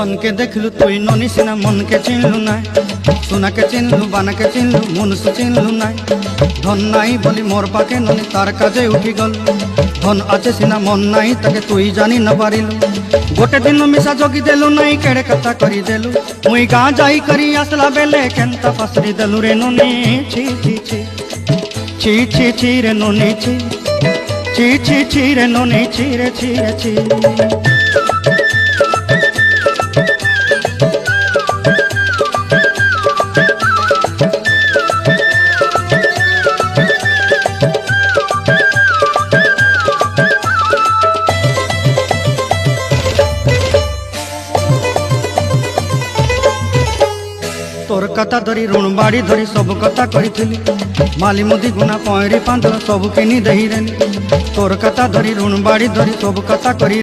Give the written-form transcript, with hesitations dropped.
धन के देखलु तुई ननी सिना मन के चिन्हलु नाय सोना के चिन्हलु बाना के चिन्हलु मनुष्य चिन्हलु नाय धन नाई बोली मोर पाके ननी तार काजे उठी गल धन आछे सिना मन नाई ताके तुई जानी न पारिलु गोटे दिन मिसा जोगी देलु नाई केड़े कथा करी देलु मुई गाँ जाई करी आसला बेले केंता पासरी देलु रे ननी छी छी छी छी छी छी रे ननी छी छी छी छी रे ननी छी रे छी रे छी तोर कथा धरी ऋण बाड़ी धरी सब कथा करी माली मुदी गुना पयरी पांदर सब किनी दही रेनी तोर कथा धरी ऋण बाड़ी धरी सब कथा करी